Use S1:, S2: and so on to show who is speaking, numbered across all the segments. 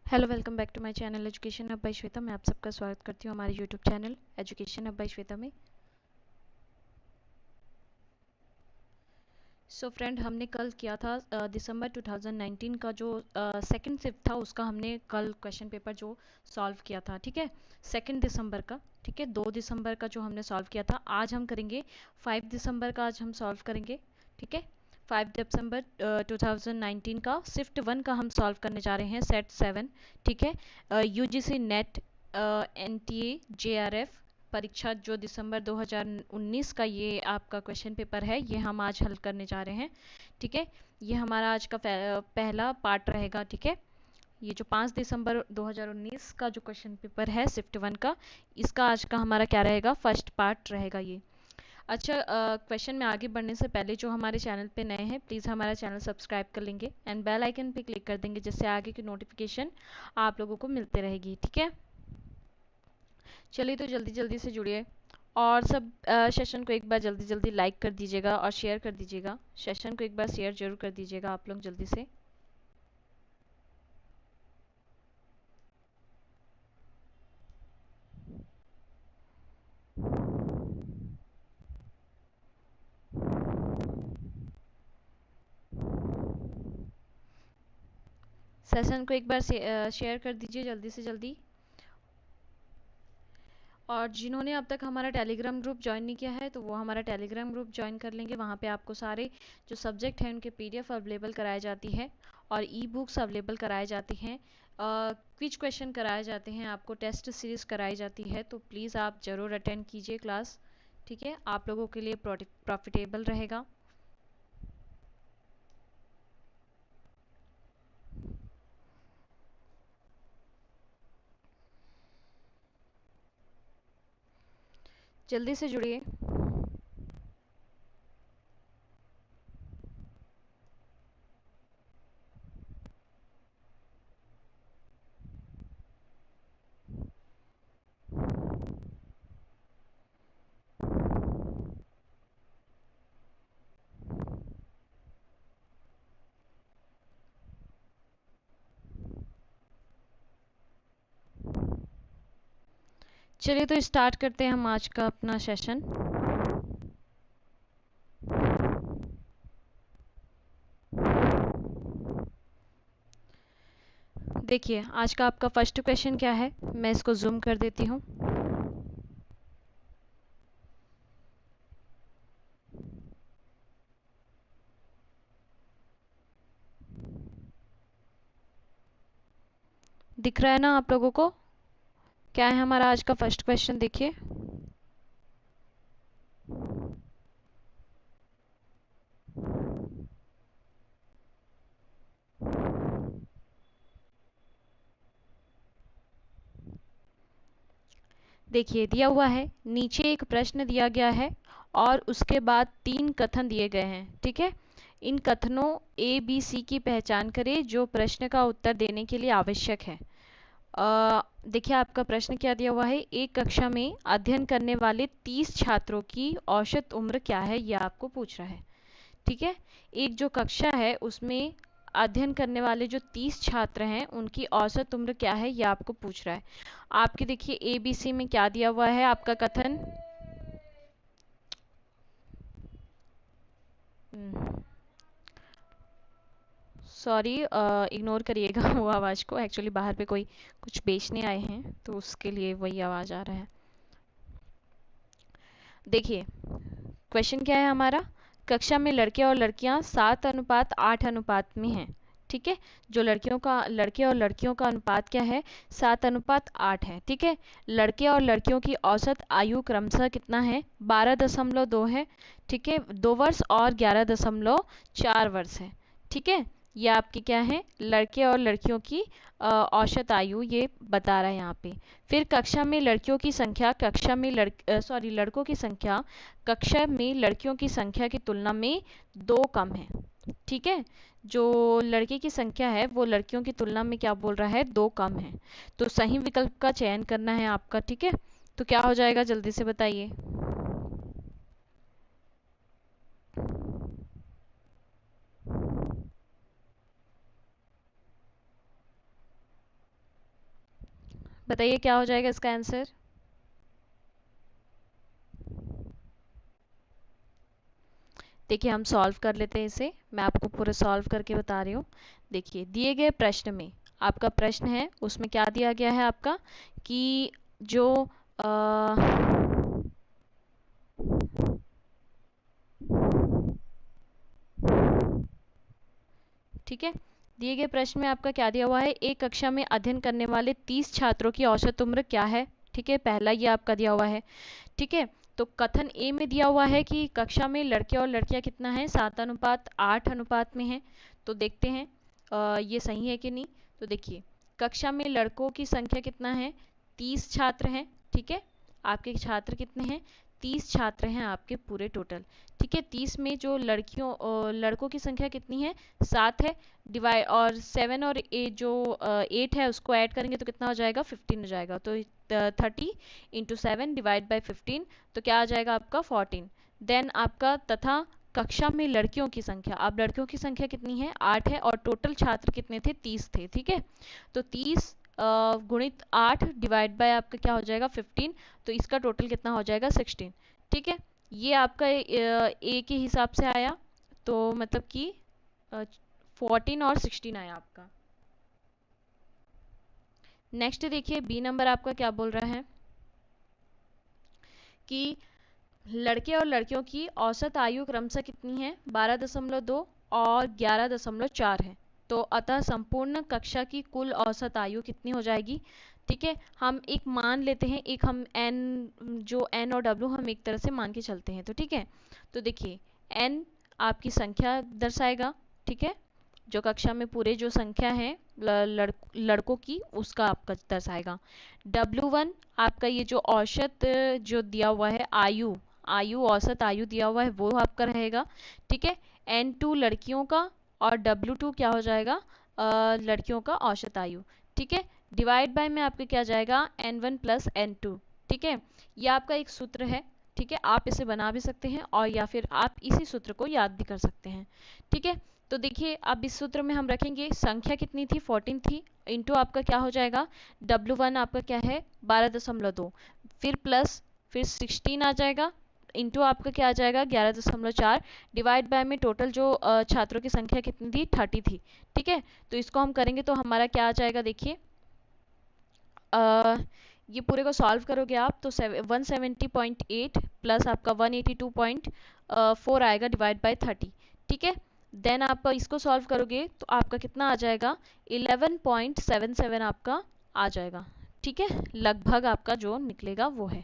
S1: Hello, welcome back to my channel education hub by Shweta. मैं आप सबका स्वागत करती हूँ हमारे YouTube channel education hub by Shweta में। सो फ्रेंड, हमने कल किया था दिसंबर 2019 का जो सेकंड शिफ्ट था उसका हमने कल क्वेश्चन पेपर जो सॉल्व किया था। ठीक है, सेकंड दिसंबर का। ठीक है, 2 दिसंबर का जो हमने सॉल्व किया था आज हम करेंगे। 5 दिसंबर का आज हम सॉल्व करेंगे। ठीक है, 5 दिसंबर 2019 का शिफ्ट 1 का हम सॉल्व करने जा रहे हैं, सेट 7। ठीक है, यूजीसी नेट एनटीए जेआरएफ परीक्षा जो दिसंबर 2019 का ये आपका क्वेश्चन पेपर है, ये हम आज हल करने जा रहे हैं। ठीक है, ये हमारा आज का पहला पार्ट रहेगा। ठीक है, ये जो 5 दिसंबर 2019 का जो क्वेश्चन पेपर है शिफ्ट 1 का, इसका आज का हमारा क्या रहेगा, फर्स्ट पार्ट रहेगा ये। अच्छा, क्वेश्चन में आगे बढ़ने से पहले जो हमारे चैनल पे नए हैं प्लीज़ हमारा चैनल सब्सक्राइब कर लेंगे एंड बेल आइकन पे क्लिक कर देंगे, जिससे आगे की नोटिफिकेशन आप लोगों को मिलते रहेगी। ठीक है, चलिए तो जल्दी जल्दी से जुड़िए और सब सेशन को एक बार जल्दी जल्दी लाइक कर दीजिएगा और शेयर कर दीजिएगा। सेशन को एक बार शेयर जरूर कर दीजिएगा आप लोग जल्दी से। सेशन को एक बार शेयर कर दीजिए जल्दी से जल्दी। और जिन्होंने अब तक हमारा टेलीग्राम ग्रुप ज्वाइन नहीं किया है तो वो हमारा टेलीग्राम ग्रुप ज्वाइन कर लेंगे। वहाँ पे आपको सारे जो सब्जेक्ट हैं उनके पीडीएफ अवेलेबल कराई जाती है और ई बुक्स अवेलेबल कराई जाती हैं। क्विज क्वेश्चन कराए जाते हैं, आपको टेस्ट सीरीज कराई जाती है, तो प्लीज़ आप ज़रूर अटेंड कीजिए क्लास। ठीक है, आप लोगों के लिए प्रॉफिटेबल रहेगा। जल्दी से जुड़िए। चलिए तो स्टार्ट करते हैं हम आज का अपना सेशन। देखिए आज का आपका फर्स्ट क्वेश्चन क्या है, मैं इसको जूम कर देती हूँ। दिख रहा है ना आप लोगों को? क्या है हमारा आज का फर्स्ट क्वेश्चन, देखिए। देखिए दिया हुआ है, नीचे एक प्रश्न दिया गया है और उसके बाद 3 कथन दिए गए हैं। ठीक है, इन कथनों ए बी सी की पहचान करें जो प्रश्न का उत्तर देने के लिए आवश्यक है। देखिए आपका प्रश्न क्या दिया हुआ है, एक कक्षा में अध्ययन करने वाले 30 छात्रों की औसत उम्र क्या है, यह आपको पूछ रहा है। ठीक है, एक जो कक्षा है उसमें अध्ययन करने वाले जो 30 छात्र हैं उनकी औसत उम्र क्या है, यह आपको पूछ रहा है। आपके देखिए ए बी सी में क्या दिया हुआ है आपका कथन। सॉरी, इग्नोर करिएगा वो आवाज़ को, एक्चुअली बाहर पे कोई कुछ बेचने आए हैं तो उसके लिए वही आवाज़ आ रहा है। देखिए क्वेश्चन क्या है हमारा, कक्षा में लड़के और लड़कियां 7:8 में हैं। ठीक है, जो लड़कियों का लड़के और लड़कियों का अनुपात क्या है, 7:8 है। ठीक है, लड़के और लड़कियों की औसत आयु क्रमशः कितना है, 12.2 है। ठीक है, 2 वर्ष और 11.4 वर्ष है। ठीक है, ये आपकी क्या है, लड़के और लड़कियों की औसत आयु ये बता रहा है यहाँ पे। फिर कक्षा में लड़कियों की संख्या कक्षा में लड़कों की संख्या कक्षा में लड़कियों की संख्या की तुलना में 2 कम है। ठीक है, जो लड़के की संख्या है वो लड़कियों की तुलना में क्या बोल रहा है, 2 कम है। तो सही विकल्प का चयन करना है आपका। ठीक है, तो क्या हो जाएगा जल्दी से बताइए। बताइए क्या हो जाएगा इसका आंसर। देखिए हम सॉल्व कर लेते हैं इसे, मैं आपको पूरा सॉल्व करके बता रही हूँ। देखिए दिए गए प्रश्न में, आपका प्रश्न है उसमें क्या दिया गया है आपका कि जो ठीक है, दिए गए प्रश्न में आपका क्या दिया हुआ है, एक कक्षा में अध्ययन करने वाले 30 छात्रों की औसत उम्र क्या है। ठीक है, पहला ये आपका दिया हुआ है। ठीक है, तो कथन ए में दिया हुआ है कि कक्षा में लड़के और लड़कियां कितना है, 7:8 अनुपात में है। तो देखते हैं ये सही है कि नहीं। तो देखिए कक्षा में लड़कों की संख्या कितना है, 30 छात्र हैं। ठीक है, आपके छात्र कितने हैं, 30 छात्र हैं आपके पूरे टोटल। ठीक है, 30 में जो लड़कों की संख्या कितनी है, 7 है। डिवाइड और 7 और 8 जो 8 है उसको ऐड करेंगे तो कितना हो जाएगा, 15 हो जाएगा। तो 30 इंटू 7 डिवाइड बाई 15, तो क्या आ जाएगा आपका 14। देन आपका तथा कक्षा में लड़कियों की संख्या, अब लड़कियों की संख्या कितनी है, 8 है, और टोटल छात्र कितने थे, 30 थे। ठीक है, तो 30 गुणित 8 डिवाइड बाय आपका क्या हो जाएगा, 15, तो इसका टोटल कितना हो जाएगा, 16। ठीक है, ये आपका ए के हिसाब से आया, तो मतलब कि 14 और 16 आया आपका। नेक्स्ट देखिए बी नंबर आपका क्या बोल रहा है कि लड़के और लड़कियों की औसत आयु क्रमशः कितनी है, 12.2 और 11.4 है। तो अतः संपूर्ण कक्षा की कुल औसत आयु कितनी हो जाएगी। ठीक है, हम एक मान लेते हैं, एक हम एन, जो एन और डब्ल्यू हम एक तरह से मान के चलते हैं। तो ठीक है, तो देखिए एन आपकी संख्या दर्शाएगा। ठीक है, जो कक्षा में पूरे जो संख्या है लड़कों की उसका आपका दर्शाएगा। W1 आपका ये जो औसत जो दिया हुआ है आयु, औसत आयु दिया हुआ है वो आपका रहेगा। ठीक है, N2 लड़कियों का और W2 क्या हो जाएगा, लड़कियों का औसत आयु। ठीक है, डिवाइड बाय में आपके क्या जाएगा, N1 प्लस N2। ठीक है, ये आपका एक सूत्र है। ठीक है, आप इसे बना भी सकते हैं और या फिर आप इसी सूत्र को याद भी कर सकते हैं। ठीक है, तो देखिए अब इस सूत्र में हम रखेंगे संख्या कितनी थी, 14 थी, इंटू आपका क्या हो जाएगा, W1 आपका क्या है, 12.2, फिर प्लस, फिर 16 आ जाएगा, इंटू आपका क्या आ जाएगा, 11.4, डिवाइड बाय में टोटल जो छात्रों की संख्या कितनी थी, 30 थी। ठीक है, तो इसको हम करेंगे तो हमारा क्या आ जाएगा, देखिए ये पूरे को सॉल्व करोगे आप तो 170.8 प्लस आपका 182.4 आएगा डिवाइड बाय 30। ठीक है, देन आप इसको सॉल्व करोगे तो आपका कितना आ जाएगा, 11.77 आपका आ जाएगा। ठीक है, लगभग आपका जो निकलेगा वो है।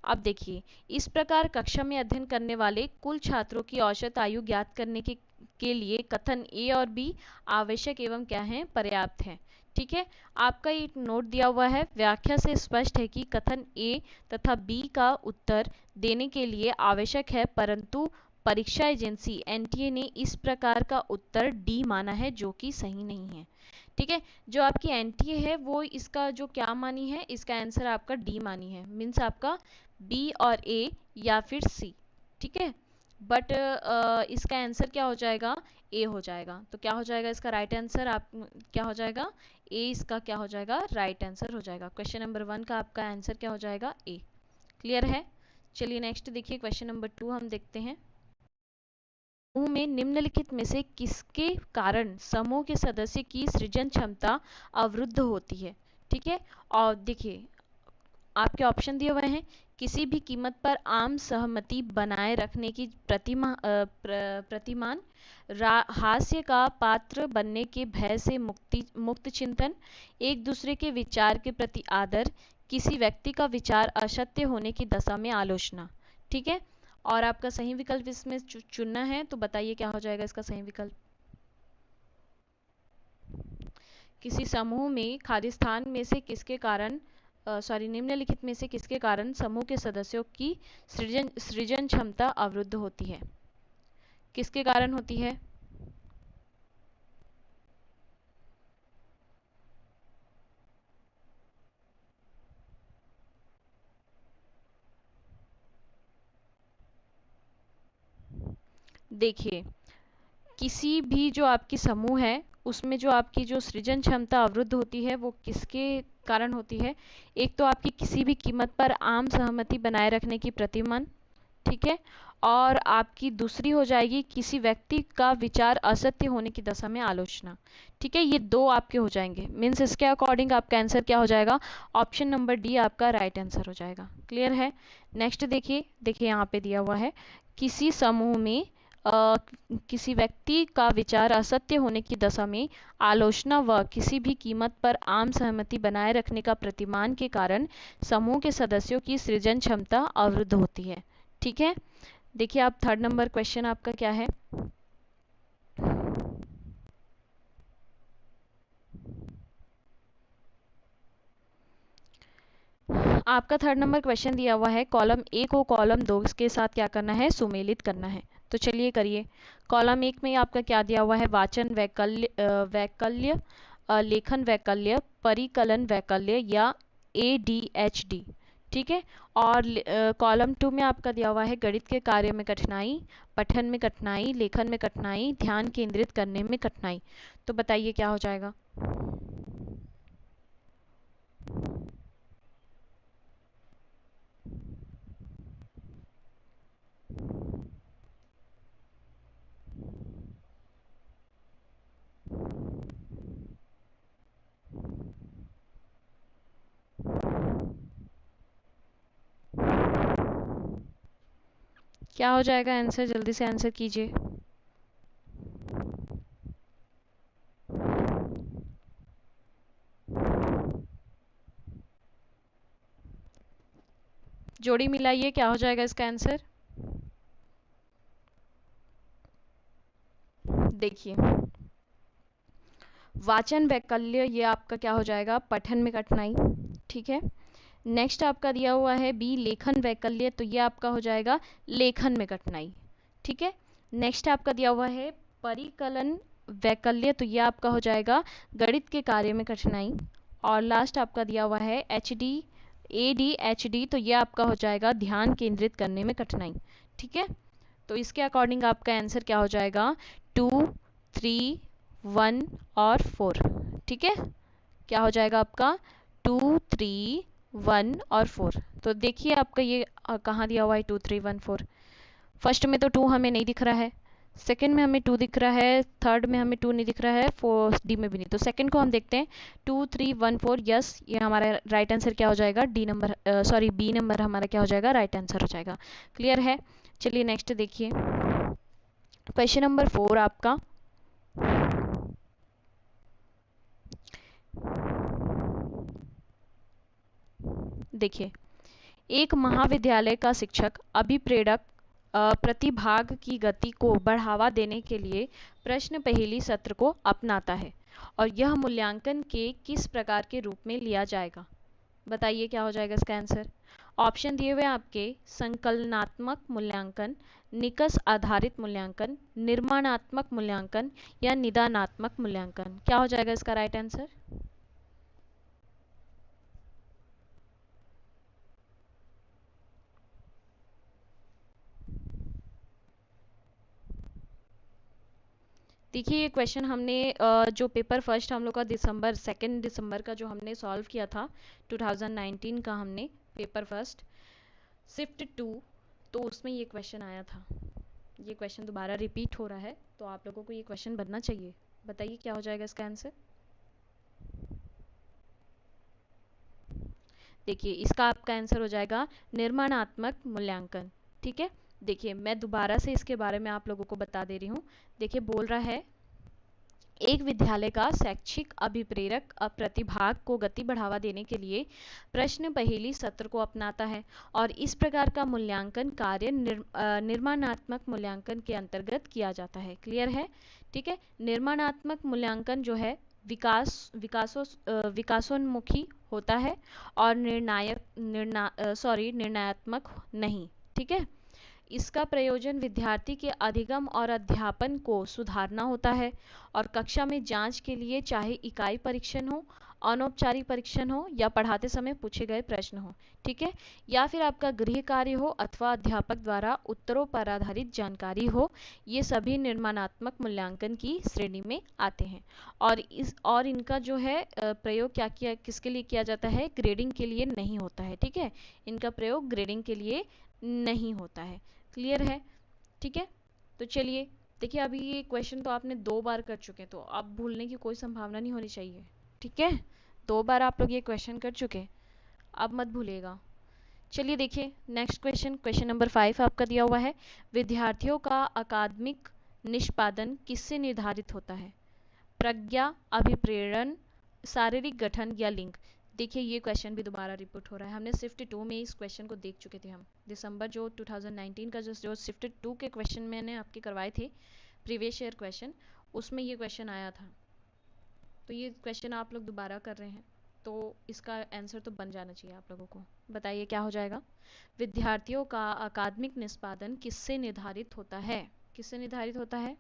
S1: अब देखिए इस प्रकार कक्षा में अध्ययन करने वाले कुल छात्रों की औसत आयु ज्ञात करने के लिए कथन ए और बी आवश्यक एवं क्या है, पर्याप्त है। ठीक है, आपका एक नोट दिया हुआ है, व्याख्या से स्पष्ट है कि कथन ए तथा बी का उत्तर देने के लिए आवश्यक है, परंतु परीक्षा एजेंसी एनटीए ने इस प्रकार का उत्तर डी माना है जो कि सही नहीं है। ठीक है, जो आपकी एनटीए है वो इसका जो क्या मानी है, इसका आंसर आपका डी मानी है, मीन्स आपका बी और ए या फिर सी। ठीक है, बट इसका आंसर क्या हो जाएगा, ए हो जाएगा। तो क्या हो जाएगा इसका राइट आंसर, आप क्या हो जाएगा, ए इसका क्या हो जाएगा, राइट आंसर हो जाएगा। क्वेश्चन नंबर 1 का आपका आंसर क्या हो जाएगा, ए। क्लियर है, चलिए नेक्स्ट देखिए क्वेश्चन नंबर 2 हम देखते हैं। समूह में निम्नलिखित में से किसके कारण समूह के सदस्य की सृजन क्षमता अवरुद्ध होती है। ठीक है, और देखिए आपके ऑप्शन दिए हुए हैं, किसी भी कीमत पर आम सहमति बनाए रखने की प्रतिमान, हास्य का पात्र बनने के भय से मुक्त चिंतन, एक दूसरे के विचार के प्रति आदर, किसी व्यक्ति का विचार असत्य होने की दशा में आलोचना। ठीक है, और आपका सही विकल्प इसमें चुनना है, तो बताइए क्या हो जाएगा इसका सही विकल्प। किसी समूह में खालिस्तान में से किसके कारण निम्नलिखित में से किसके कारण समूह के सदस्यों की सृजन क्षमता अवरुद्ध होती है, किसके कारण होती है। देखिए किसी भी जो आपकी समूह है उसमें जो आपकी जो सृजन क्षमता अवरुद्ध होती है वो किसके कारण होती है? एक तो आपकी किसी भी कीमत पर आम सहमति बनाए रखने की प्रतिमान, ठीक है, और आपकी दूसरी हो जाएगी किसी व्यक्ति का विचार असत्य होने की दशा में आलोचना। ठीक है, ये दो आपके हो जाएंगे, मीन्स इसके अकॉर्डिंग आपका आंसर क्या हो जाएगा? ऑप्शन नंबर डी आपका राइट आंसर हो जाएगा। क्लियर है? नेक्स्ट देखिए, देखिए यहाँ पे दिया हुआ है किसी समूह में किसी व्यक्ति का विचार असत्य होने की दशा में आलोचना व किसी भी कीमत पर आम सहमति बनाए रखने का प्रतिमान के कारण समूह के सदस्यों की सृजन क्षमता अवरुद्ध होती है। ठीक है, देखिए आप थर्ड नंबर क्वेश्चन आपका क्या है? आपका थर्ड नंबर क्वेश्चन दिया हुआ है कॉलम ए को कॉलम 2 के साथ क्या करना है? सुमेलित करना है। तो चलिए करिए। कॉलम 1 में आपका क्या दिया हुआ है? वाचन वैकल्य, लेखन वैकल्य, परिकलन वैकल्य या ADHD। ठीक है, और कॉलम 2 में आपका दिया हुआ है गणित के कार्य में कठिनाई, पठन में कठिनाई, लेखन में कठिनाई, ध्यान केंद्रित करने में कठिनाई। तो बताइए क्या हो जाएगा? क्या हो जाएगा आंसर? जल्दी से आंसर कीजिए। जोड़ी मिलाइए, क्या हो जाएगा इसका आंसर? देखिए, वाचन वैकल्य ये आपका क्या हो जाएगा? पठन में कठिनाई। ठीक है, नेक्स्ट आपका दिया हुआ है बी लेखन वैकल्य, तो ये आपका हो जाएगा लेखन में कठिनाई। ठीक है, नेक्स्ट आपका दिया हुआ है परिकलन वैकल्य, तो ये आपका हो जाएगा गणित के कार्य में कठिनाई। और लास्ट आपका दिया हुआ है ADHD, तो ये आपका हो जाएगा ध्यान केंद्रित करने में कठिनाई। ठीक है, तो इसके अकॉर्डिंग आपका आंसर क्या हो जाएगा? 2, 3, 1 और 4। ठीक है, क्या हो जाएगा आपका? 2, 3, 1 और 4। तो देखिए आपका ये कहाँ दिया हुआ है 2, 3, 1, 4? फर्स्ट में तो 2 हमें नहीं दिख रहा है, सेकंड में हमें 2 दिख रहा है, थर्ड में हमें 2 नहीं दिख रहा है, फोर्थ डी में भी नहीं। तो सेकंड को हम देखते हैं, 2, 3, 1, 4। यस, ये हमारा राइट आंसर क्या हो जाएगा? D number, sorry B number हमारा क्या हो जाएगा? राइट आंसर हो जाएगा। क्लियर है? चलिए नेक्स्ट देखिए, क्वेश्चन नंबर 4 आपका। देखिए, एक महाविद्यालय का शिक्षक अभिप्रेरक प्रतिभाग की गति को बढ़ावा देने के लिए प्रश्न पहेली सत्र को अपनाता है और यह मूल्यांकन के किस प्रकार के रूप में लिया जाएगा? बताइए क्या हो जाएगा इसका आंसर? ऑप्शन दिए हुए आपके संकलनात्मक मूल्यांकन, निकष आधारित मूल्यांकन, निर्माणात्मक मूल्यांकन या निदानात्मक मूल्यांकन। क्या हो जाएगा इसका राइट आंसर? देखिए, ये क्वेश्चन हमने जो पेपर फर्स्ट हम लोग का दिसंबर 2 दिसंबर का जो हमने सॉल्व किया था 2019 का, हमने पेपर फर्स्ट शिफ्ट 2, तो उसमें ये क्वेश्चन आया था। ये क्वेश्चन दोबारा रिपीट हो रहा है, तो आप लोगों को ये क्वेश्चन बनना चाहिए। बताइए क्या हो जाएगा इसका आंसर? देखिए, इसका आपका आंसर हो जाएगा निर्माणात्मक मूल्यांकन। ठीक है, देखिए मैं दोबारा से इसके बारे में आप लोगों को बता दे रही हूँ। देखिए, बोल रहा है एक विद्यालय का शैक्षिक अभिप्रेरक प्रतिभाग को गति बढ़ावा देने के लिए प्रश्न पहेली सत्र को अपनाता है और इस प्रकार का मूल्यांकन कार्य निर्माणात्मक मूल्यांकन के अंतर्गत किया जाता है। क्लियर है? ठीक है, निर्माणात्मक मूल्यांकन जो है विकासोन्मुखी होता है और निर्णयात्मक नहीं। ठीक है, इसका प्रयोजन विद्यार्थी के अधिगम और अध्यापन को सुधारना होता है और कक्षा में जांच के लिए चाहे इकाई परीक्षण हो अनौपचारिक परीक्षण हो या पढ़ाते समय पूछे गए प्रश्न हो, ठीक है, या फिर आपका गृह कार्य हो अथवा अध्यापक द्वारा उत्तरों पर आधारित जानकारी हो, ये सभी निर्माणात्मक मूल्यांकन की श्रेणी में आते हैं। और इनका जो है प्रयोग क्या किया किसके लिए किया जाता है, ग्रेडिंग के लिए नहीं होता है, ठीक है, इनका प्रयोग ग्रेडिंग के लिए नहीं होता है। क्लियर है, ठीक है। तो चलिए देखिए, अभी ये क्वेश्चन तो आपने 2 बार कर चुके हैं, तो अब भूलने की कोई संभावना नहीं होनी चाहिए, ठीक है। 2 बार आप लोग ये क्वेश्चन कर चुके, अब मत भूलिएगा। चलिए देखिए नेक्स्ट क्वेश्चन, क्वेश्चन नंबर 5 आपका दिया हुआ है, विद्यार्थियों का अकादमिक निष्पादन किससे निर्धारित होता है, प्रज्ञा, अभिप्रेरण, शारीरिक गठन या लिंग। देखिए ये क्वेश्चन भी दोबारा रिपीट हो रहा है, हमने शिफ्ट 2 में इस क्वेश्चन को देख चुके थे। हम दिसंबर जो 2019 का जो शिफ्ट 2 के क्वेश्चन मैंने आपके करवाए थे, प्रीवियस ईयर क्वेश्चन, उसमें ये क्वेश्चन आया था। तो ये क्वेश्चन आप लोग दोबारा कर रहे हैं, तो इसका आंसर तो बन जाना चाहिए आप लोगों को। बताइए क्या हो जाएगा, विद्यार्थियों का अकादमिक निष्पादन किससे निर्धारित होता है, किससे निर्धारित होता है।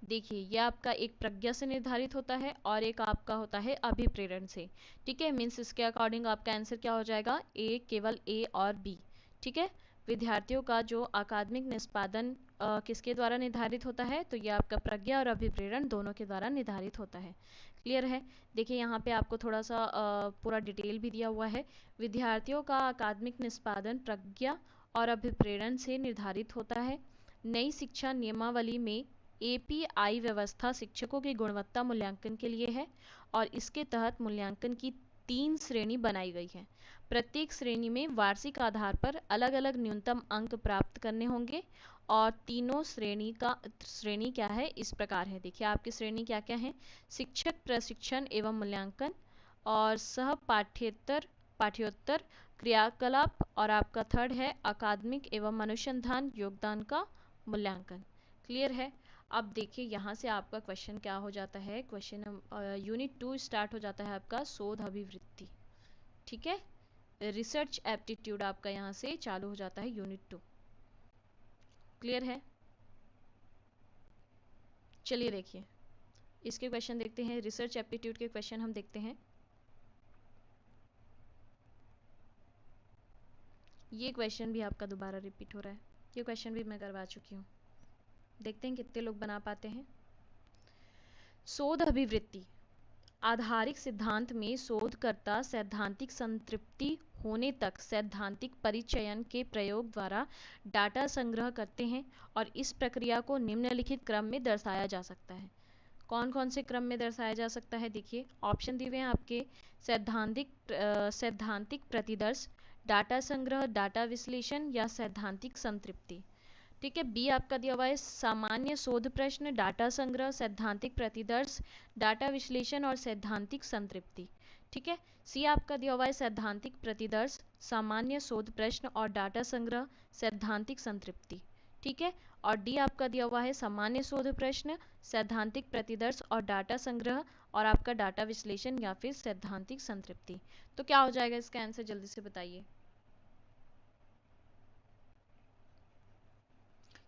S1: देखिए ये आपका एक प्रज्ञा से निर्धारित होता है और एक आपका होता है अभिप्रेरण से, ठीक है। मीन्स इसके अकॉर्डिंग आपका आंसर क्या हो जाएगा, ए, केवल ए और बी, ठीक है। विद्यार्थियों का जो अकादमिक निष्पादन किसके द्वारा निर्धारित होता है, तो ये आपका प्रज्ञा और अभिप्रेरण दोनों के द्वारा निर्धारित होता है। क्लियर है। देखिए यहाँ पे आपको थोड़ा सा पूरा डिटेल भी दिया हुआ है, विद्यार्थियों का अकादमिक निष्पादन प्रज्ञा और अभिप्रेरण से निर्धारित होता है। नई शिक्षा नियमावली में एपीआई व्यवस्था शिक्षकों की गुणवत्ता मूल्यांकन के लिए है और इसके तहत मूल्यांकन की 3 श्रेणी बनाई गई है। प्रत्येक श्रेणी में वार्षिक आधार पर अलग अलग न्यूनतम अंक प्राप्त करने होंगे और तीनों श्रेणी क्या है, इस प्रकार है। देखिए आपकी श्रेणी क्या क्या है, शिक्षक प्रशिक्षण एवं मूल्यांकन और सह पाठ्योत्तर क्रियाकलाप, और आपका थर्ड है अकादमिक एवं अनुसंधान योगदान का मूल्यांकन। क्लियर है। अब देखिए यहाँ से आपका क्वेश्चन क्या हो जाता है, क्वेश्चन यूनिट 2 स्टार्ट हो जाता है आपका शोध अभिवृत्ति, ठीक है, रिसर्च एप्टीट्यूड आपका यहाँ से चालू हो जाता है यूनिट 2। क्लियर है। चलिए देखिए इसके क्वेश्चन देखते हैं, रिसर्च एप्टीट्यूड के क्वेश्चन हम देखते हैं। ये क्वेश्चन भी आपका दोबारा रिपीट हो रहा है, ये क्वेश्चन भी मैं करवा चुकी हूँ, देखते हैं कितने लोग बना पाते हैं। शोध अभिवृत्ति आधारिक सिद्धांत में शोधकर्ता सैद्धांतिक संतृप्ति होने तक सैद्धांतिक परिचयन के प्रयोग द्वारा डाटा संग्रह करते हैं और इस प्रक्रिया को निम्नलिखित क्रम में दर्शाया जा सकता है। कौन कौन से क्रम में दर्शाया जा सकता है, देखिए ऑप्शन दिए हुए हैं आपके, सैद्धांतिक प्रतिदर्श, डाटा संग्रह, डाटा विश्लेषण या सैद्धांतिक संतृप्ति, ठीक है। बी आपका दिया हुआ है सामान्य शोध प्रश्न, डाटा संग्रह, सैद्धांतिक प्रतिदर्श, डाटा विश्लेषण और सैद्धांतिक संतृप्ति, ठीक है। सी आपका दिया हुआ है सैद्धांतिक प्रतिदर्श, सामान्य शोध प्रश्न और डाटा संग्रह, सैद्धांतिक संतृप्ति, ठीक है। और डी आपका दिया हुआ है सामान्य शोध प्रश्न, सैद्धांतिक प्रतिदर्श और डाटा संग्रह और आपका डाटा विश्लेषण या फिर सैद्धांतिक संतृप्ति। तो क्या हो जाएगा इसका आंसर, जल्दी से बताइए।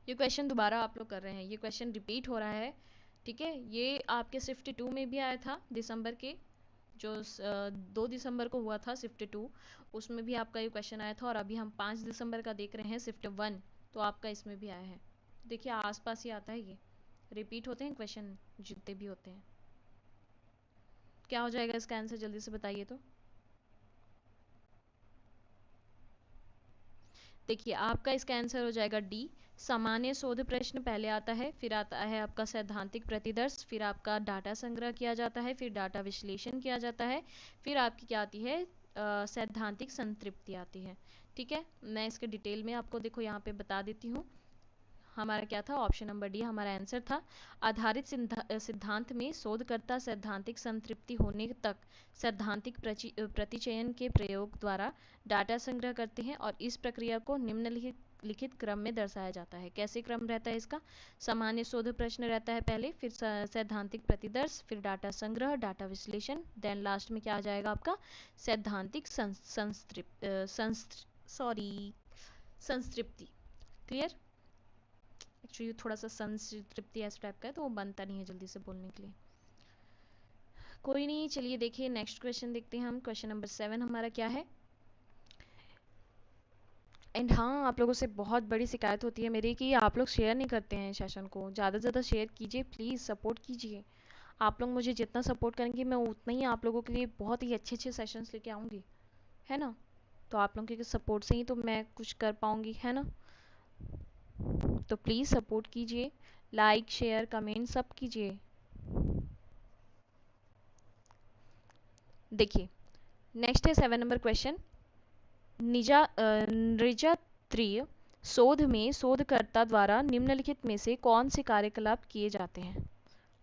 S1: ये क्वेश्चन दोबारा आप लोग कर रहे हैं, ये क्वेश्चन रिपीट हो रहा है, ठीक है। ये आपके शिफ्ट 2 में भी आया था दिसंबर के, जो 2 दिसंबर को हुआ था शिफ्ट 2, उसमें भी आपका ये क्वेश्चन आया था। और अभी हम 5 दिसंबर का देख रहे हैं शिफ्ट 1, तो आपका इसमें भी आया है। देखिए आसपास ही आता है, ये रिपीट होते हैं क्वेश्चन जितने भी होते हैं। क्या हो जाएगा इसका आंसर, जल्दी से बताइए। तो देखिए आपका इसका आंसर हो जाएगा डी, सामान्य शोध प्रश्न पहले आता है, फिर आता है आपका सैद्धांतिक प्रतिदर्श, फिर आपका डाटा संग्रह किया जाता है, फिर डाटा विश्लेषण किया जाता है, फिर आपकी क्या आती है, सैद्धांतिक संतृप्ति आती है, ठीक है। मैं इसके डिटेल में आपको देखो यहाँ पे बता देती हूँ। हमारा क्या था, ऑप्शन नंबर डी हमारा आंसर था। आधारित सिद्धांत में शोधकर्ता सैद्धांतिक संतृप्ति होने तक सैद्धांतिक प्रतिचयन के प्रयोग द्वारा डाटा संग्रह करते हैं और इस प्रक्रिया को निम्नलिखित क्रम में दर्शाया जाता है। कैसे क्रम रहता है इसका, सामान्य शोध प्रश्न रहता है पहले, फिर सैद्धांतिक प्रतिदर्श, फिर डाटा संग्रह, डाटा विश्लेषण, देन लास्ट में क्या आ जाएगा आपका सैद्धांतिक संतृप्ति। क्लियर। एक्चुअली थोड़ा सा संतृप्ति ऐसा टाइप का है, तो वो बनता नहीं है जल्दी से बोलने के लिए। कोई नहीं, चलिए देखिए नेक्स्ट क्वेश्चन देखते हैं हम। क्वेश्चन नंबर 7 हमारा क्या है। एंड हाँ, आप लोगों से बहुत बड़ी शिकायत होती है मेरी कि आप लोग शेयर नहीं करते हैं सेशन को। ज़्यादा से ज़्यादा शेयर कीजिए प्लीज़, सपोर्ट कीजिए। आप लोग मुझे जितना सपोर्ट करेंगे मैं उतना ही आप लोगों के लिए बहुत ही अच्छे अच्छे सेशंस लेके आऊँगी, है ना। तो आप लोगों के सपोर्ट से ही तो मैं कुछ कर पाऊँगी, है ना। तो प्लीज़ सपोर्ट कीजिए, लाइक शेयर कमेंट सब कीजिए। देखिए नेक्स्ट है 7 नंबर क्वेश्चन। नृजत्रीय शोध में शोधकर्ता द्वारा निम्नलिखित में से कौन से कार्यकलाप किए जाते हैं।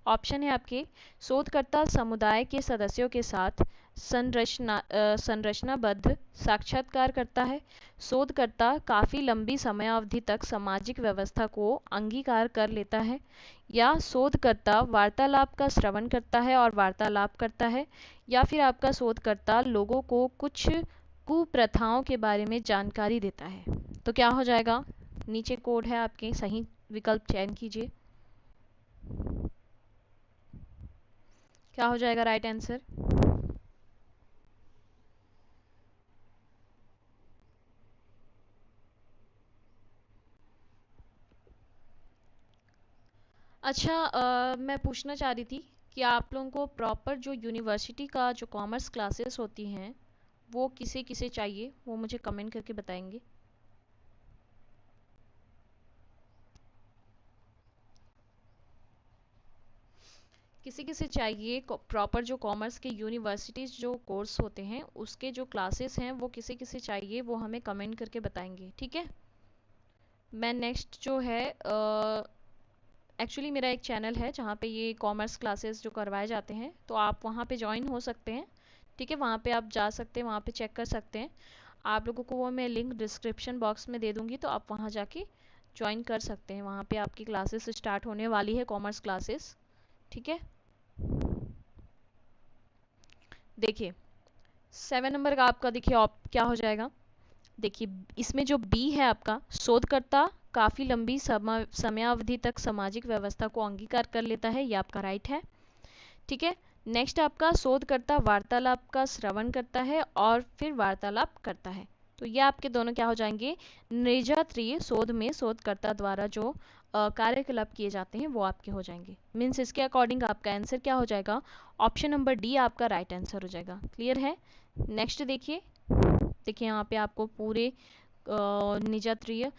S1: ऑप्शन है आपके, शोधकर्ता समुदाय के सदस्यों के साथ संरचनाबद्ध साक्षात्कार करता है, शोधकर्ता काफ़ी लंबी समयावधि तक सामाजिक व्यवस्था को अंगीकार कर लेता है, या शोधकर्ता वार्तालाप का श्रवण करता है और वार्तालाप करता है, या फिर आपका शोधकर्ता लोगों को कुछ कुप्रथाओं के बारे में जानकारी देता है। तो क्या हो जाएगा, नीचे कोड है आपके, सही विकल्प चयन कीजिए। क्या हो जाएगा राइट आंसर। अच्छा, मैं पूछना चाह रही थी कि आप लोगों को प्रॉपर जो यूनिवर्सिटी का जो कॉमर्स क्लासेस होती हैं वो किसे किसे चाहिए, वो मुझे कमेंट करके बताएंगे। किसी किसे चाहिए प्रॉपर जो कॉमर्स के यूनिवर्सिटीज़ जो कोर्स होते हैं उसके जो क्लासेस हैं वो किसे किसे चाहिए, वो हमें कमेंट करके बताएंगे, ठीक है। मैं नेक्स्ट जो है एक्चुअली मेरा एक चैनल है जहाँ पे ये कॉमर्स क्लासेस जो करवाए जाते हैं, तो आप वहाँ पे ज्वाइन हो सकते हैं, ठीक है। वहाँ पे आप जा सकते हैं, वहाँ पे चेक कर सकते हैं। आप लोगों को वो मैं लिंक डिस्क्रिप्शन बॉक्स में दे दूँगी, तो आप वहाँ जाके ज्वाइन कर सकते हैं। वहाँ पे आपकी क्लासेस स्टार्ट होने वाली है, कॉमर्स क्लासेस, ठीक है। देखिए 7 नंबर का आपका देखिए क्या हो जाएगा। देखिए इसमें जो बी है आपका, शोधकर्ता काफ़ी लंबी समयावधि तक सामाजिक व्यवस्था को अंगीकार कर लेता है, ये आपका राइट है, ठीक है। नेक्स्ट आपका शोधकर्ता वार्तालाप का श्रवण करता है और फिर वार्तालाप करता है, तो ये आपके दोनों क्या हो जाएंगे, निर्जात्रीय शोध में शोधकर्ता द्वारा जो कार्यकलाप किए जाते हैं वो आपके हो जाएंगे। मीन्स इसके अकॉर्डिंग आपका आंसर क्या हो जाएगा, ऑप्शन नंबर डी आपका राइट आंसर हो जाएगा। क्लियर है। नेक्स्ट देखिए, देखिए यहाँ पे आपको पूरे निर्जात्रीय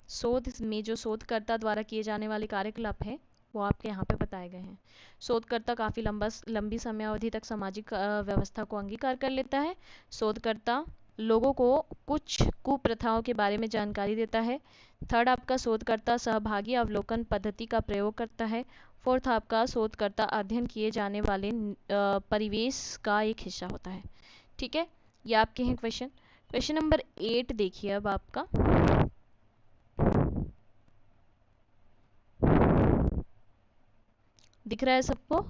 S1: शोध में जो शोधकर्ता द्वारा किए जाने वाले कार्यकलाप है वो आपके यहाँ पे बताए गए हैं। शोधकर्ता काफ़ी लंबी समयावधि तक सामाजिक व्यवस्था को अंगीकार कर लेता है, शोधकर्ता लोगों को कुछ कुप्रथाओं के बारे में जानकारी देता है, थर्ड आपका शोधकर्ता सहभागी अवलोकन पद्धति का प्रयोग करता है, फोर्थ आपका शोधकर्ता अध्ययन किए जाने वाले परिवेश का एक हिस्सा होता है, ठीक है। ये आपके हैं क्वेश्चन। क्वेश्चन नंबर 8 देखिए अब आपका, दिख रहा है सबको।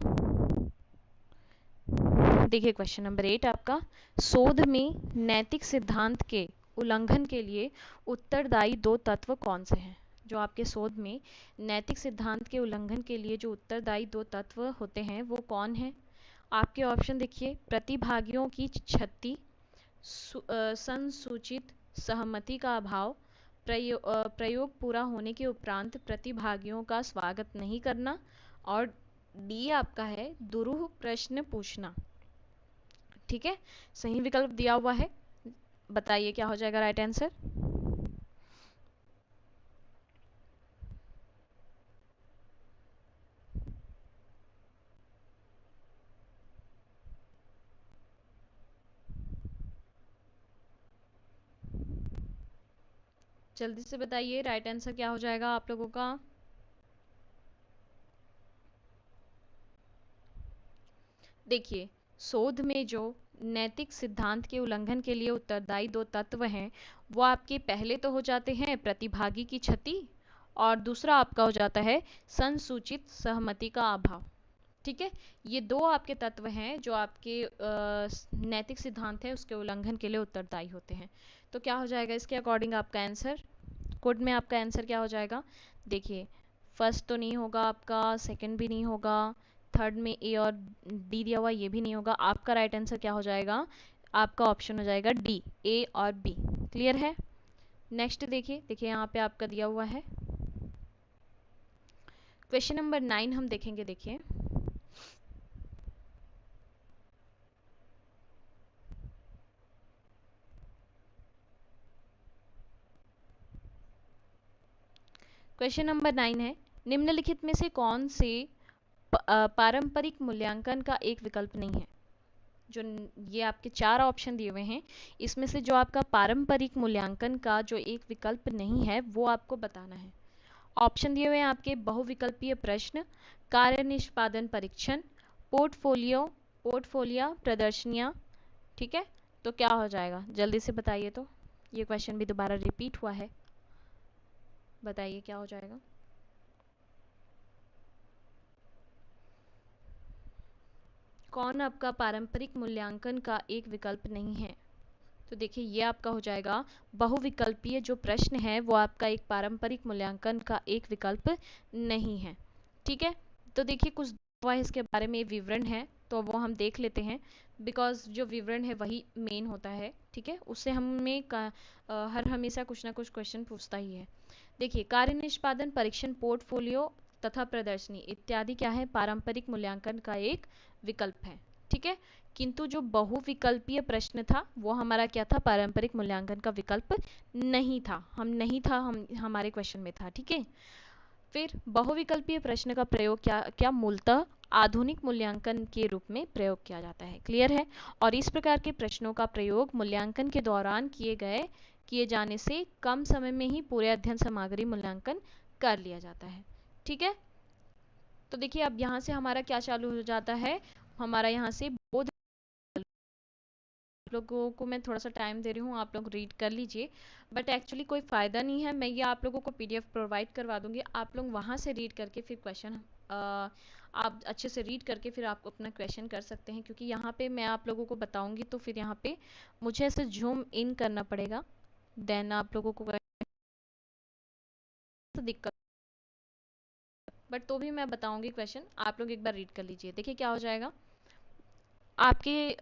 S1: देखिए क्वेश्चन नंबर 8 आपका, शोध में नैतिक सिद्धांत के उल्लंघन के लिए उत्तरदायी दो तत्व कौन से हैं। जो आपके शोध में नैतिक सिद्धांत के उल्लंघन के लिए जो उत्तरदायी दो तत्व होते हैं वो कौन है। आपके ऑप्शन देखिए, प्रतिभागियों की क्षति, संसूचित सहमति का अभाव, प्रयोग पूरा होने के उपरांत प्रतिभागियों का स्वागत नहीं करना, और डी आपका है दुरूह प्रश्न पूछना, ठीक है। सही विकल्प दिया हुआ है, बताइए क्या हो जाएगा राइट आंसर। जल्दी से बताइए राइट आंसर क्या हो जाएगा आप लोगों का। देखिए शोध में जो नैतिक सिद्धांत के उल्लंघन के लिए उत्तरदायी दो तत्व हैं वो आपके पहले तो हो जाते हैं प्रतिभागी की क्षति, और दूसरा आपका हो जाता है संसूचित सहमति का अभाव, ठीक है। ये दो आपके तत्व हैं जो आपके नैतिक सिद्धांत है उसके उल्लंघन के लिए उत्तरदायी होते हैं। तो क्या हो जाएगा इसके अकॉर्डिंग आपका आंसर, कोड में आपका आंसर क्या हो जाएगा? देखिए, फर्स्ट तो नहीं होगा आपका, सेकंड भी नहीं होगा, थर्ड में ए और डी दिया हुआ ये भी नहीं होगा। आपका राइट आंसर क्या हो जाएगा? आपका ऑप्शन हो जाएगा डी, ए और बी। क्लियर है? नेक्स्ट देखिए, देखिए यहाँ पे आपका दिया हुआ है क्वेश्चन नंबर 9 हम देखेंगे। देखिए, क्वेश्चन नंबर 9 है, निम्नलिखित में से कौन से पारंपरिक मूल्यांकन का एक विकल्प नहीं है? जो ये आपके 4 ऑप्शन दिए हुए हैं, इसमें से जो आपका पारंपरिक मूल्यांकन का जो एक विकल्प नहीं है वो आपको बताना है। ऑप्शन दिए हुए हैं आपके, बहुविकल्पीय प्रश्न, कार्य निष्पादन परीक्षण, पोर्टफोलियो प्रदर्शनियां। ठीक है, तो क्या हो जाएगा? जल्दी से बताइए। तो ये क्वेश्चन भी दोबारा रिपीट हुआ है, बताइए क्या हो जाएगा? कौन आपका पारंपरिक मूल्यांकन का एक विकल्प नहीं है? तो देखिए, ये आपका हो जाएगा बहुविकल्पीय जो प्रश्न है वो आपका एक पारंपरिक मूल्यांकन का एक विकल्प नहीं है। ठीक है, तो देखिए कुछ इसके बारे में विवरण है तो वो हम देख लेते हैं, बिकॉज जो विवरण है वही मेन होता है। ठीक है, उससे हमें हर हमेशा कुछ ना कुछ क्वेश्चन पूछता ही है। देखिए, कार्य निष्पादन परीक्षण, पोर्टफोलियो तथा प्रदर्शनी इत्यादि क्या है? पारंपरिक मूल्यांकन का एक विकल्प है। ठीक है, किंतु जो बहुविकल्पीय प्रश्न था वो हमारा क्या था? पारंपरिक मूल्यांकन का विकल्प नहीं था। हम हमारे क्वेश्चन में था। ठीक है, फिर बहुविकल्पीय प्रश्न का प्रयोग क्या मूलतः आधुनिक मूल्यांकन के रूप में प्रयोग किया जाता है। क्लियर है? और इस प्रकार के प्रश्नों का प्रयोग मूल्यांकन के दौरान किए जाने से कम समय में ही पूरे अध्ययन सामग्री मूल्यांकन कर लिया जाता है। ठीक है, तो देखिए अब यहाँ से हमारा क्या चालू हो जाता है? हमारा यहाँ से बोध, लोगों को मैं थोड़ा सा टाइम दे रही हूँ, आप लोग रीड कर लीजिए, बट एक्चुअली कोई फ़ायदा नहीं है। मैं ये आप लोगों को पीडीएफ प्रोवाइड करवा दूंगी, आप लोग वहाँ से रीड करके फिर क्वेश्चन आप अच्छे से रीड करके फिर आप अपना क्वेश्चन कर सकते हैं, क्योंकि यहाँ पे मैं आप लोगों को बताऊंगी तो फिर यहाँ पे मुझे ऐसे जूम इन करना पड़ेगा, देन आप लोगों को दिक्कत, बट तो भी मैं बताऊंगी क्वेश्चन, आप लोग एक बार रीड कर लीजिए। देखिए क्या हो जाएगा आपके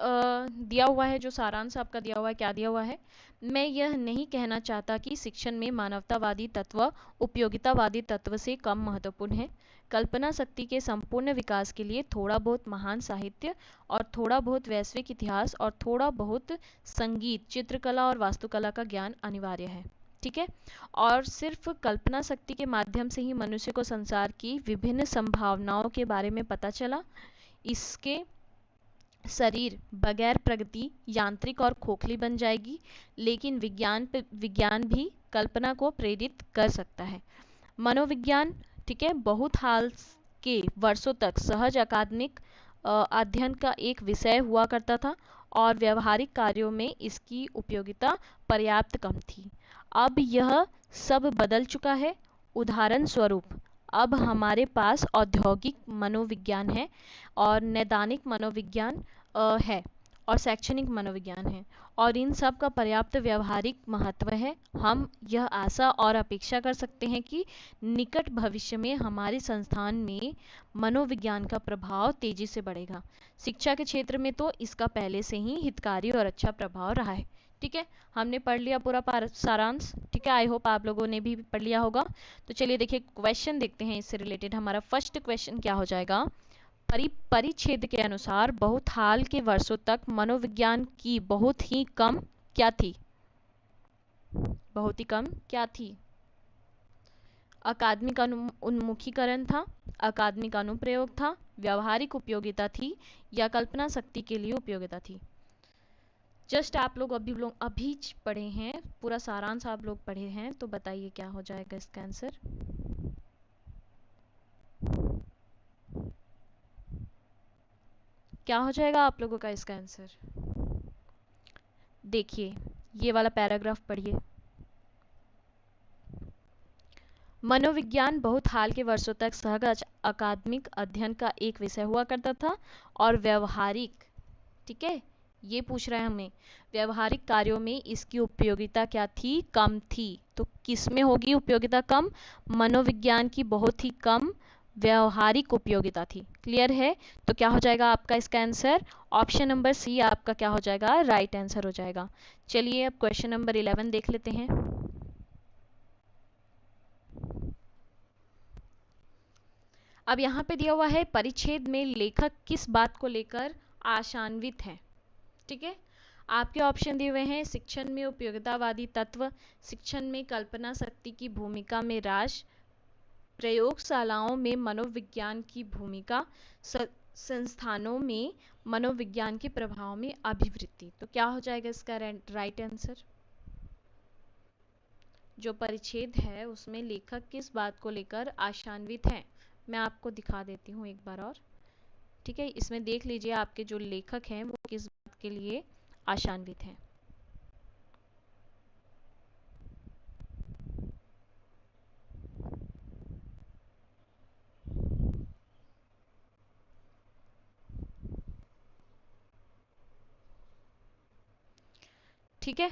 S1: दिया हुआ है, जो सारांश आपका दिया हुआ है, क्या दिया हुआ है? मैं यह नहीं कहना चाहता कि शिक्षण में मानवतावादी तत्व उपयोगितावादी तत्व से कम महत्वपूर्ण है। कल्पना शक्ति के संपूर्ण विकास के लिए थोड़ा बहुत महान साहित्य और थोड़ा बहुत वैश्विक इतिहास और थोड़ा बहुत संगीत, चित्रकला और वास्तुकला का ज्ञान अनिवार्य है। ठीक है, और सिर्फ कल्पना शक्ति के माध्यम से ही मनुष्य को संसार की विभिन्न संभावनाओं के बारे में पता चला। इसके शरीर बगैर प्रगति यांत्रिक और खोखली बन जाएगी, लेकिन विज्ञान भी कल्पना को प्रेरित कर सकता है। मनोविज्ञान, ठीक है, बहुत हाल के वर्षों तक सहज अकादमिक अध्ययन का एक विषय हुआ करता था और व्यवहारिक कार्यों में इसकी उपयोगिता पर्याप्त कम थी। अब यह सब बदल चुका है। उदाहरण स्वरूप, अब हमारे पास औद्योगिक मनोविज्ञान है और नैदानिक मनोविज्ञान है और शैक्षणिक मनोविज्ञान है, और इन सब का पर्याप्त व्यवहारिक महत्व है। हम यह आशा और अपेक्षा कर सकते हैं कि निकट भविष्य में हमारे संस्थान में मनोविज्ञान का प्रभाव तेजी से बढ़ेगा। शिक्षा के क्षेत्र में तो इसका पहले से ही हितकारी और अच्छा प्रभाव रहा है। ठीक है, हमने पढ़ लिया पूरा सारांश। ठीक है, आई होप आप लोगों ने भी पढ़ लिया होगा। तो चलिए देखिए क्वेश्चन देखते हैं इससे रिलेटेड। हमारा फर्स्ट क्वेश्चन क्या हो जाएगा? परिच्छेद के अनुसार बहुत हाल के वर्षों तक मनोविज्ञान की बहुत ही कम क्या थी? बहुत ही कम क्या थी? अकादमिक उन्मुखीकरण था, अकादमिक अनुप्रयोग था, व्यवहारिक उपयोगिता थी, या कल्पना शक्ति के लिए उपयोगिता थी? जस्ट आप लोग अभी पढ़े हैं, पूरा सारांश आप लोग पढ़े हैं, तो बताइए क्या हो जाएगा इसका आंसर? क्या हो जाएगा आप लोगों का इसका आंसर? देखिए ये वाला पैराग्राफ पढ़िए। मनोविज्ञान बहुत हाल के वर्षों तक सहज अकादमिक अध्ययन का एक विषय हुआ करता था और व्यवहारिक, ठीक है, ये पूछ रहा है हमें, व्यवहारिक कार्यों में इसकी उपयोगिता क्या थी? कम थी। तो तो किस में होगी उपयोगिता कम? मनोविज्ञान की बहुत ही कम व्यवहारिक उपयोगिता थी। क्लियर है? तो क्या हो जाएगा आपका इसका आंसर? ऑप्शन नंबर सी आपका क्या हो जाएगा? राइट आंसर हो जाएगा। चलिए अब क्वेश्चन नंबर 11 देख लेते हैं। अब यहाँ पे दिया हुआ है परिच्छेद में लेखक किस बात को लेकर आशान्वित है। ठीक है, आपके ऑप्शन दिए हुए हैं शिक्षण में उपयोगितावादी तत्व, शिक्षण में कल्पना शक्ति की भूमिका में राश, प्रयोगशालाओं में मनोविज्ञान की भूमिका, संस्थानों में मनोविज्ञान के प्रभाव में अभिवृत्ति। तो क्या हो जाएगा इसका राइट आंसर? जो परिच्छेद है उसमें लेखक किस बात को लेकर आशान्वित है, मैं आपको दिखा देती हूँ एक बार और। ठीक है, इसमें देख लीजिए आपके जो लेखक हैं वो किस बात के लिए आशान्वित हैं। ठीक है,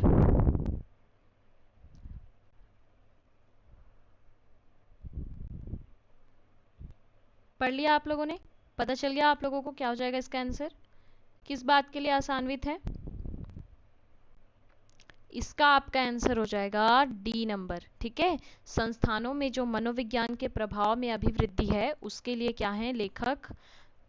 S1: पढ़ लिया आप लोगों ने? पता चल गया आप लोगों को क्या हो जाएगा इसका आंसर? किस बात के लिए आशान्वित है? इसका आपका आंसर हो जाएगा डी नंबर। ठीक है, संस्थानों में जो मनोविज्ञान के प्रभाव में अभिवृद्धि है उसके लिए क्या है लेखक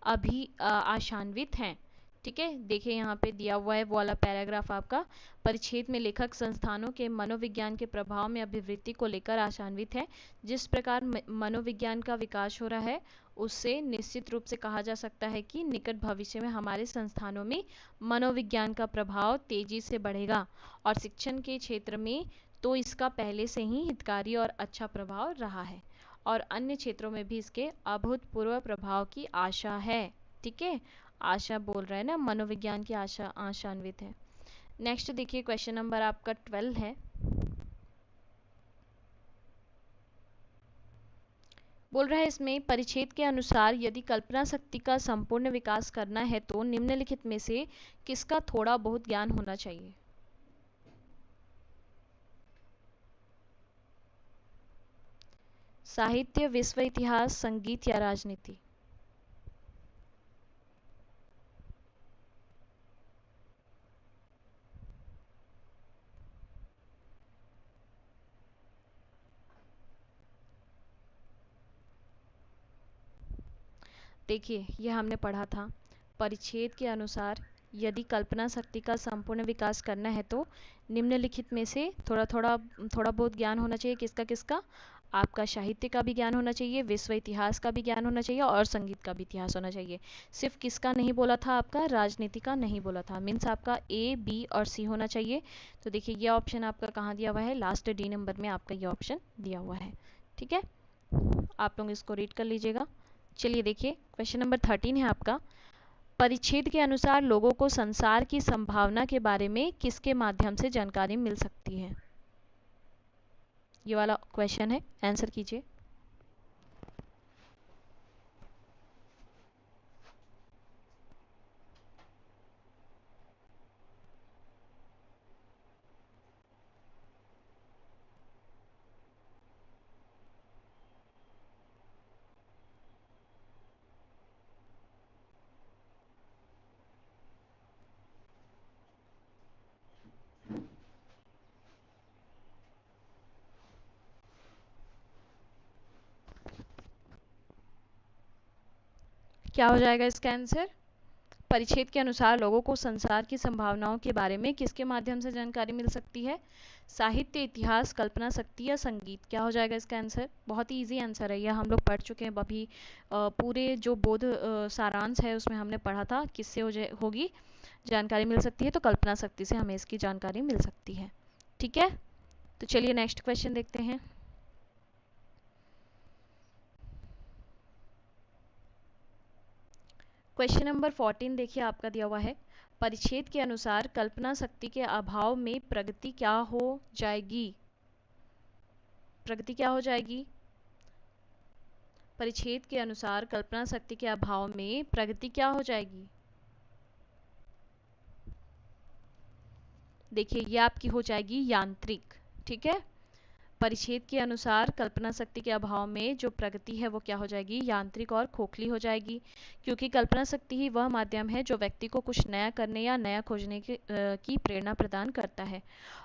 S1: आशान्वित हैं। ठीक है, देखिए यहाँ पे दिया हुआ है वो वाला पैराग्राफ आपका, परिच्छेद में लेखक संस्थानों के मनोविज्ञान के प्रभाव में अभिवृत्ति को लेकर आशान्वित है। जिस प्रकार मनोविज्ञान का विकास हो रहा है उससे निश्चित रूप से कहा जा सकता है कि निकट भविष्य में हमारे संस्थानों में मनोविज्ञान का प्रभाव तेजी से बढ़ेगा और शिक्षण के क्षेत्र में तो इसका पहले से ही हितकारी और अच्छा प्रभाव रहा है और अन्य क्षेत्रों में भी इसके अभूतपूर्व प्रभाव की आशा है। ठीक है, आशा बोल रहा है ना, मनोविज्ञान की आशा आशान्वित है। नेक्स्ट देखिए क्वेश्चन नंबर आपका 12 है। बोल रहा है इसमें परिच्छेद के अनुसार यदि कल्पना शक्ति का संपूर्ण विकास करना है तो निम्नलिखित में से किसका थोड़ा बहुत ज्ञान होना चाहिए? साहित्य, विश्व इतिहास, संगीत या राजनीति? देखिए ये हमने पढ़ा था, परिच्छेद के अनुसार यदि कल्पना शक्ति का संपूर्ण विकास करना है तो निम्नलिखित में से थोड़ा बहुत ज्ञान होना चाहिए। किसका किसका? आपका साहित्य का भी ज्ञान होना चाहिए, विश्व इतिहास का भी ज्ञान होना चाहिए और संगीत का भी इतिहास होना चाहिए। सिर्फ किसका नहीं बोला था? आपका राजनीति का नहीं बोला था। मीन्स आपका ए, बी और सी होना चाहिए। तो देखिए ये ऑप्शन आपका कहाँ दिया हुआ है? लास्ट डी नंबर में आपका ये ऑप्शन दिया हुआ है। ठीक है, आप लोग इसको रीड कर लीजिएगा। चलिए देखिए क्वेश्चन नंबर 13 है आपका, परिच्छेद के अनुसार लोगों को संसार की संभावना के बारे में किसके माध्यम से जानकारी मिल सकती है? ये वाला क्वेश्चन है, आंसर कीजिए। क्या हो जाएगा इसका आंसर? परिच्छेद के अनुसार लोगों को संसार की संभावनाओं के बारे में किसके माध्यम से जानकारी मिल सकती है? साहित्य, इतिहास, कल्पना शक्ति या संगीत? क्या हो जाएगा इसका आंसर? बहुत ही इजी आंसर है, यह हम लोग पढ़ चुके हैं अभी। पूरे जो बोध सारांश है उसमें हमने पढ़ा था किससे होगी जानकारी मिल सकती है, तो कल्पना शक्ति से हमें इसकी जानकारी मिल सकती है। ठीक है, तो चलिए नेक्स्ट क्वेश्चन देखते हैं। क्वेश्चन नंबर 14 देखिए आपका दिया हुआ है, परिच्छेद के अनुसार कल्पना शक्ति के अभाव में प्रगति क्या हो जाएगी? प्रगति क्या हो जाएगी? परिच्छेद के अनुसार कल्पना शक्ति के अभाव में प्रगति क्या हो जाएगी? देखिए ये आपकी हो जाएगी यांत्रिक। ठीक है, परिच्छेद के अनुसार कल्पना शक्ति के अभाव में जो प्रगति है वो क्या हो जाएगी, यांत्रिक और खोखली हो जाएगी, क्योंकि कल्पना शक्ति ही वह माध्यम है जो व्यक्ति को कुछ नया करने या नया खोजने की प्रेरणा प्रदान करता है,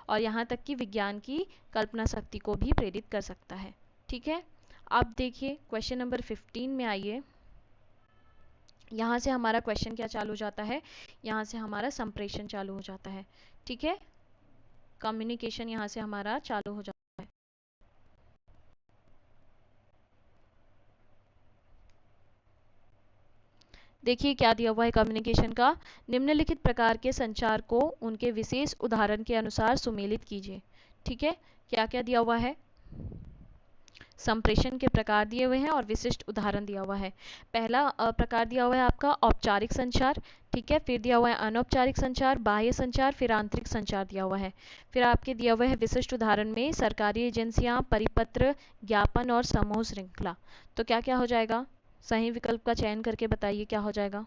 S1: और यहाँ तक कि विज्ञान की कल्पना शक्ति को भी प्रेरित कर सकता है। ठीक है, अब देखिए क्वेश्चन नंबर 15 में आइए। यहाँ से हमारा क्वेश्चन क्या चालू हो जाता है, यहाँ से हमारा संप्रेषण चालू हो जाता है। ठीक है, कम्युनिकेशन यहाँ से हमारा चालू हो जाता है। देखिए क्या दिया हुआ है कम्युनिकेशन का, निम्नलिखित प्रकार के संचार को उनके विशेष उदाहरण के अनुसार सुमेलित कीजिए। ठीक है, क्या क्या दिया हुआ है, संप्रेषण के प्रकार दिए हुए हैं और विशिष्ट उदाहरण दिया हुआ है। पहला प्रकार दिया हुआ है आपका औपचारिक संचार, ठीक है, फिर दिया हुआ है अनौपचारिक संचार, बाह्य संचार, फिर आंतरिक संचार दिया हुआ है। फिर आपके दिया हुआ है विशिष्ट उदाहरण में सरकारी एजेंसियां, परिपत्र, ज्ञापन और समूह श्रृंखला। तो क्या क्या हो जाएगा, सही विकल्प का चयन करके बताइए क्या हो जाएगा।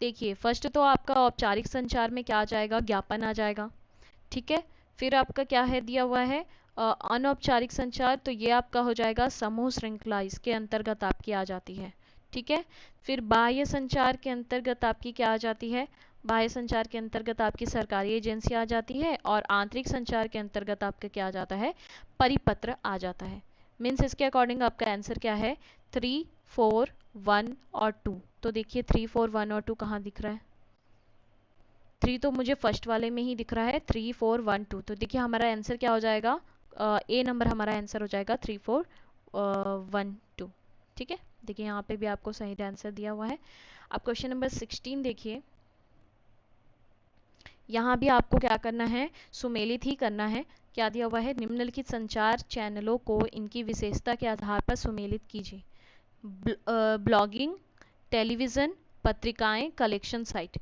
S1: देखिए फर्स्ट तो आपका औपचारिक संचार में क्या आ जाएगा, ज्ञापन आ जाएगा। ठीक है, फिर आपका क्या है दिया हुआ है अनौपचारिक संचार, तो ये आपका हो जाएगा समूह श्रृंखला, इसके अंतर्गत आपकी आ जाती है। ठीक है, फिर बाह्य संचार के अंतर्गत आपकी क्या आ जाती है, बाह्य संचार के अंतर्गत आपकी सरकारी एजेंसी आ जाती है, और आंतरिक संचार के अंतर्गत आपका क्या आ जाता है, परिपत्र आ जाता है। मीन्स इसके अकॉर्डिंग आपका आंसर क्या है, 3, 4, 1 और 2। तो देखिए 3, 4, 1 और 2 कहाँ दिख रहा है, 3 तो मुझे फर्स्ट वाले में ही दिख रहा है, 3, 4, 1, 2। तो देखिए हमारा आंसर क्या हो जाएगा, ए नंबर हमारा आंसर हो जाएगा 3, 4, 1, 2। ठीक है, देखिए यहाँ पे भी आपको सही आंसर दिया हुआ है। अब क्वेश्चन नंबर 16 देखिए, यहाँ भी आपको क्या करना है, सुमेलित ही करना है। क्या दिया हुआ है, निम्नलिखित संचार चैनलों को इनकी विशेषता के आधार पर सुमेलित कीजिए। ब्लॉगिंग, टेलीविज़न, पत्रिकाएं, कलेक्शन साइट।